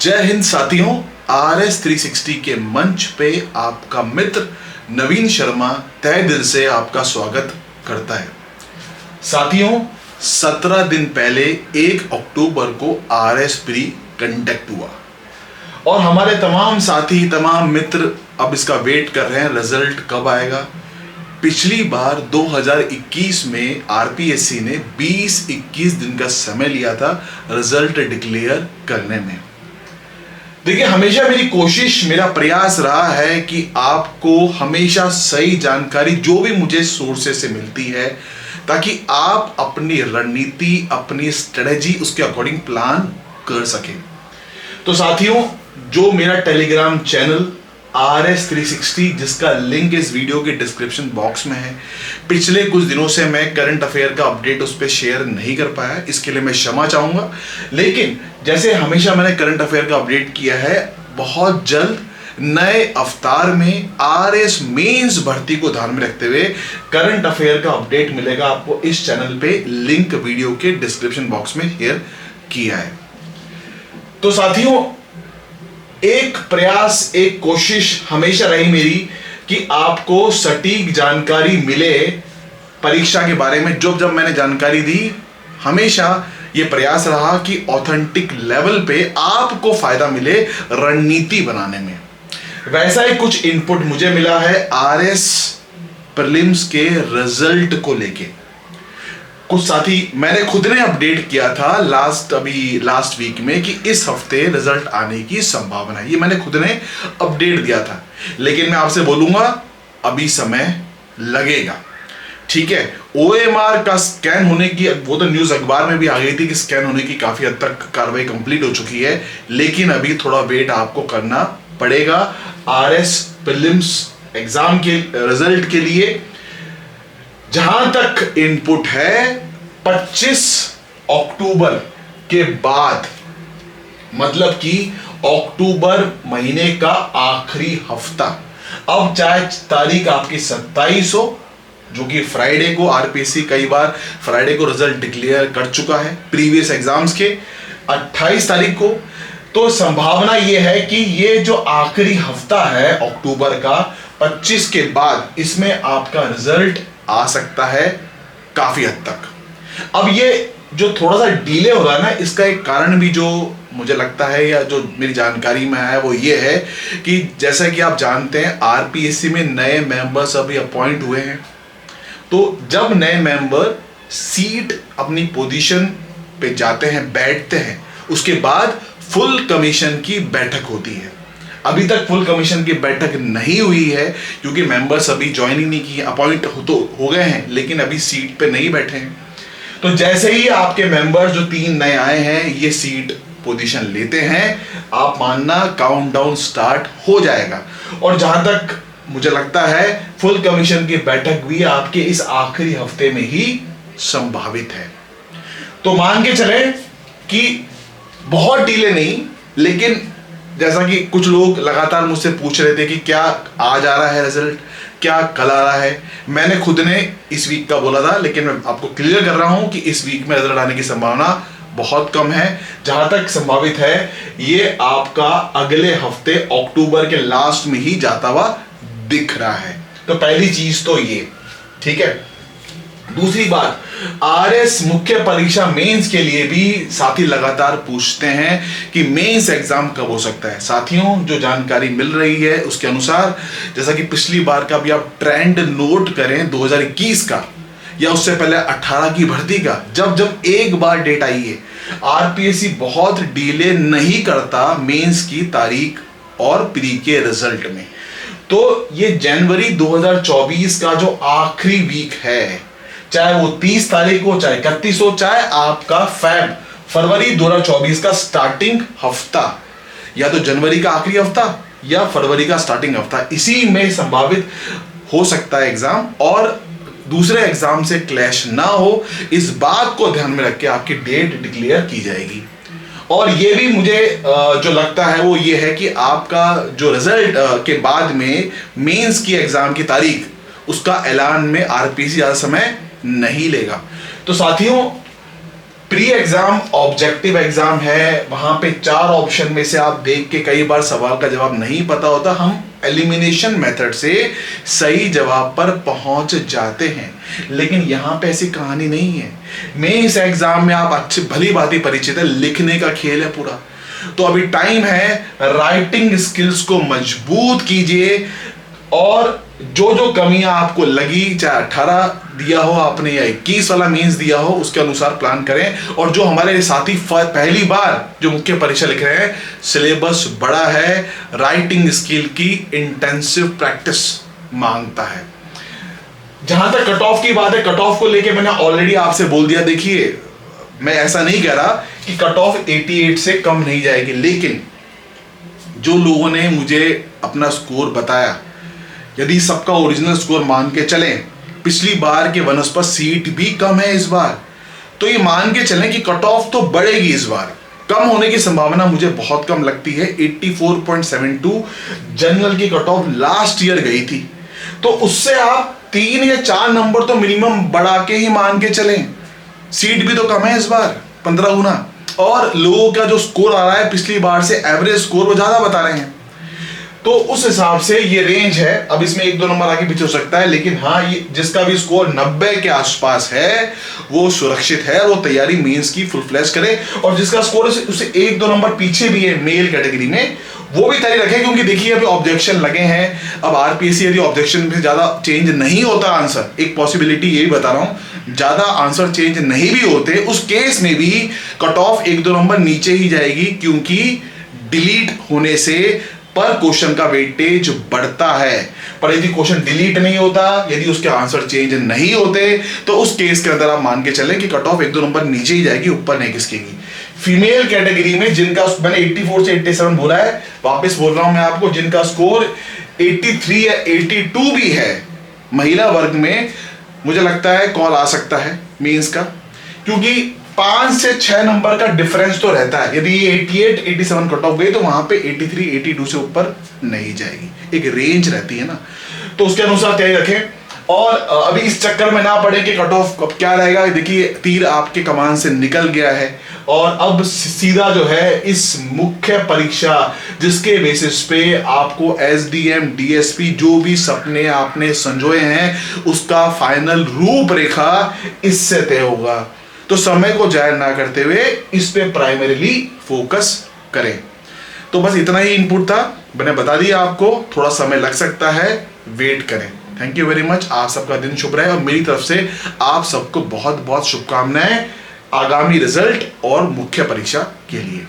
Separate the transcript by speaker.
Speaker 1: जय हिंद साथियों, RS 360 के मंच पे आपका मित्र नवीन शर्मा तहे दिल से आपका स्वागत करता है। साथियों, 17 दिन पहले 1 अक्टूबर को RS प्री कंडक्ट हुआ और हमारे तमाम साथी, तमाम मित्र अब इसका वेट कर रहे हैं रिजल्ट कब आएगा। पिछली बार 2021 में RPSC ने 20-21 दिन का समय लिया था रिजल्ट डिक्लेयर करने में। देखिए, हमेशा मेरी कोशिश, मेरा प्रयास रहा है कि आपको हमेशा सही जानकारी जो भी मुझे सोर्सेस से मिलती है, ताकि आप अपनी रणनीति, अपनी स्ट्रेटजी उसके अकॉर्डिंग प्लान कर सकें। तो साथियों, जो मेरा टेलीग्राम चैनल RS 360, जिसका लिंक इस वीडियो के डिस्क्रिप्शन बॉक्स में है, पिछले कुछ दिनों से मैं करंट अफेयर का अपडेट उस पर शेयर नहीं कर पाया, इसके लिए मैं क्षमा चाहूंगा। लेकिन जैसे हमेशा मैंने करंट अफेयर का अपडेट किया है, बहुत जल्द नए अवतार में RS मेंस भर्ती को ध्यान में रखते हुए करंट अफेयर का अपडेट मिलेगा आपको इस चैनल पे। लिंक वीडियो के डिस्क्रिप्शन बॉक्स में शेयर किया है। तो साथियों, एक प्रयास, एक कोशिश हमेशा रही मेरी कि आपको सटीक जानकारी मिले परीक्षा के बारे में। जब मैंने जानकारी दी, हमेशा ये प्रयास रहा कि ऑथेंटिक लेवल पे आपको फायदा मिले रणनीति बनाने में। वैसा ही कुछ इनपुट मुझे मिला है RS प्रीलिम्स के रिजल्ट को लेके। कुछ साथी, मैंने खुद ने अपडेट किया था लास्ट वीक में कि इस हफ्ते रिजल्ट आने की संभावना है। ये मैंने खुद ने अपडेट दिया था, लेकिन मैं आपसे बोलूंगा अभी समय लगेगा। ठीक है, OMR का स्कैन होने की, वो तो न्यूज अखबार में भी आ गई थी कि स्कैन होने की काफी हद तक कार्रवाई कंप्लीट हो चुकी है, लेकिन अभी थोड़ा वेट आपको करना पड़ेगा RS प्रीलिम्स एग्जाम के रिजल्ट के लिए। जहां तक इनपुट है, 25 अक्टूबर के बाद, मतलब कि अक्टूबर महीने का आखिरी हफ्ता, अब चाहे तारीख आपकी 27 हो, जो कि फ्राइडे को, RPSC कई बार फ्राइडे को रिजल्ट डिक्लेयर कर चुका है प्रीवियस एग्जाम्स के, 28 तारीख को, तो संभावना यह है कि ये जो आखिरी हफ्ता है अक्टूबर का, 25 के बाद, इसमें आपका रिजल्ट आ सकता है काफी हद तक। अब ये जो थोड़ा सा डिले हो रहा है ना, इसका एक कारण भी जो मुझे लगता है, या जो मेरी जानकारी में है, वो ये है कि जैसा कि आप जानते हैं RPSC में नए मेंबर्स अभी अपॉइंट हुए हैं। तो जब नए मेंबर सीट अपनी पोजीशन पे जाते हैं, बैठते हैं, उसके बाद फुल कमीशन की बैठक होती है। अभी तक फुल कमीशन की बैठक नहीं हुई है, क्योंकि मेंबर्स अभी ज्वाइन ही नहीं किए, अपॉइंट हो गए हैं, लेकिन अभी सीट पे नहीं बैठे हैं। तो जैसे ही आपके मेंबर्स जो 3 नए आए हैं, ये सीट पोजीशन लेते हैं, आप मानना काउंटडाउन स्टार्ट हो जाएगा। और जहां तक मुझे लगता है, फुल कमीशन की बैठक भी आपके इस आखिरी हफ्ते में ही संभावित है। तो मान के चले कि बहुत डिले नहीं, लेकिन जैसा कि कुछ लोग लगातार मुझसे पूछ रहे थे कि क्या आज आ रहा है रिजल्ट, क्या कल आ रहा है। मैंने खुद ने इस वीक का बोला था, लेकिन मैं आपको क्लियर कर रहा हूं कि इस वीक में रिजल्ट आने की संभावना बहुत कम है। जहां तक संभावित है, ये आपका अगले हफ्ते अक्टूबर के लास्ट में ही जाता हुआ दिख रहा है। तो पहली चीज तो ये, ठीक है। दूसरी बात, RS मुख्य परीक्षा मेंस के लिए भी साथी लगातार पूछते हैं कि मेंस एग्जाम कब हो सकता है। साथियों, जो जानकारी मिल रही है उसके अनुसार, जैसा कि पिछली बार का भी आप ट्रेंड नोट करें, 2021 का या उससे पहले 18 की भर्ती का, जब एक बार डेट आई है, RPSC बहुत डिले नहीं करता मेंस की तारीख और प्री के रिजल्ट में। तो ये जनवरी 2024 का जो आखिरी वीक है, चाहे वो 30 तारीख हो, चाहे 31 हो, चाहे आपका फरवरी 2024 का स्टार्टिंग हफ्ता, या तो जनवरी का आखिरी हफ्ता या फरवरी का स्टार्टिंग हफ्ता, इसी में संभावित हो सकता है एग्जाम, और दूसरे एग्जाम से क्लैश ना हो, इस बात को ध्यान में रख के आपकी डेट डिक्लेयर की जाएगी। और ये भी मुझे जो लगता है वो ये है कि आपका जो रिजल्ट के बाद में मेंस की एग्जाम की तारीख, उसका ऐलान में RPSC ज़्यादा समय नहीं लेगा। तो साथियों, प्री एग्जाम ऑब्जेक्टिव एग्जाम है, वहां पे 4 ऑप्शन में से आप देख के कई बार सवाल का जवाब नहीं पता होता, हम एलिमिनेशन मेथड से सही जवाब पर पहुंच जाते हैं। लेकिन यहां पे ऐसी कहानी नहीं है। मेंस एग्जाम में आप अच्छे भली भांति परिचित है, लिखने का खेल है पूरा। तो अभी टाइम है, राइटिंग स्किल्स को मजबूत कीजिए और जो जो कमियां आपको लगी, चाहे 18 दिया हो आपने या 21 वाला मेंस दिया हो, उसके अनुसार प्लान करें। और जो हमारे साथी पहली बार जो मुख्य परीक्षा लिख रहे हैं, सिलेबस बड़ा है, राइटिंग स्किल की इंटेंसिव प्रैक्टिस मांगता है। जहां तक कट ऑफ की बात है, कट ऑफ को लेके मैंने ऑलरेडी आपसे बोल दिया। देखिए, मैं ऐसा नहीं कह रहा कि कट ऑफ 88 से कम नहीं जाएगी, लेकिन जो लोगों ने मुझे अपना स्कोर बताया, यदि सबका ओरिजिनल स्कोर मान के चलें, पिछली बार के वनस्पत सीट भी कम है इस बार, तो ये मान के चलें कि कट ऑफ तो बढ़ेगी इस बार। कम होने की संभावना मुझे बहुत कम लगती है। 84.72 जनरल की कट ऑफ लास्ट ईयर गई थी, तो उससे आप 3 या 4 नंबर तो मिनिमम बढ़ा के ही मान के चलें। सीट भी तो कम है इस बार 15 गुना, और लोगों का जो स्कोर आ रहा है पिछली बार से एवरेज स्कोर वो ज्यादा बता रहे हैं। तो उस हिसाब से ये रेंज है। अब इसमें 1-2 नंबर आगे पीछे हो सकता है, लेकिन हाँ, ये जिसका भी स्कोर 90 के आसपास है वो सुरक्षित है, वो तैयारी मेंस की फुल फ्लैश करे। और जिसका स्कोर उससे 1-2 नंबर पीछे भी है मेल कैटेगरी में, वो भी तैयारी रखे, क्योंकि देखिए अभी ऑब्जेक्शन लगे हैं। अब आरपीएससी यदि ऑब्जेक्शन में ज्यादा चेंज नहीं होता आंसर, एक पॉसिबिलिटी यही बता रहा हूं, ज्यादा आंसर चेंज नहीं भी होते, उस केस में भी कट ऑफ 1-2 नंबर नीचे ही जाएगी, क्योंकि डिलीट होने से पर क्वेश्चन का वेटेज बढ़ता है। पर यदि क्वेश्चन डिलीट नहीं होता, यदि उसके आंसर चेंज नहीं होते, तो उस केस के अंदर आप मान के चलें कि कट ऑफ 1-2 नंबर नीचे ही जाएगी, ऊपर नहीं खिसकेगी। फीमेल कैटेगरी में जिनका, मैंने 84 से 87 बोला है, वापस बोल रहा हूं मैं आपको, जिनका स्कोर 83 या 82 भी है महिला वर्ग में, मुझे लगता है कॉल आ सकता है मेंस का, क्योंकि 5 से 6 नंबर का डिफरेंस तो रहता है। यदि 88-87 कट ऑफ गई तो वहां पे 83-82 से ऊपर नहीं जाएगी, एक रेंज रहती है ना, तो उसके अनुसार तैयारी रखें। और अभी इस चक्कर में ना पड़े कि कट ऑफ कब क्या रहेगा। देखिए, तीर आपके कमान से निकल गया है और अब सीधा जो है इस मुख्य परीक्षा, जिसके बेसिस पे आपको एसडीएम डीएसपी जो भी सपने आपने संजोए हैं, उसका फाइनल रूपरेखा इससे तय होगा। तो समय को जाया ना करते हुए इस पे प्राइमरीली फोकस करें। तो बस इतना ही इनपुट था, मैंने बता दिया आपको, थोड़ा समय लग सकता है, वेट करें। Thank you very much. आप सबका दिन शुभ रहे और मेरी तरफ से आप सबको बहुत बहुत शुभकामनाएं आगामी रिजल्ट और मुख्य परीक्षा के लिए।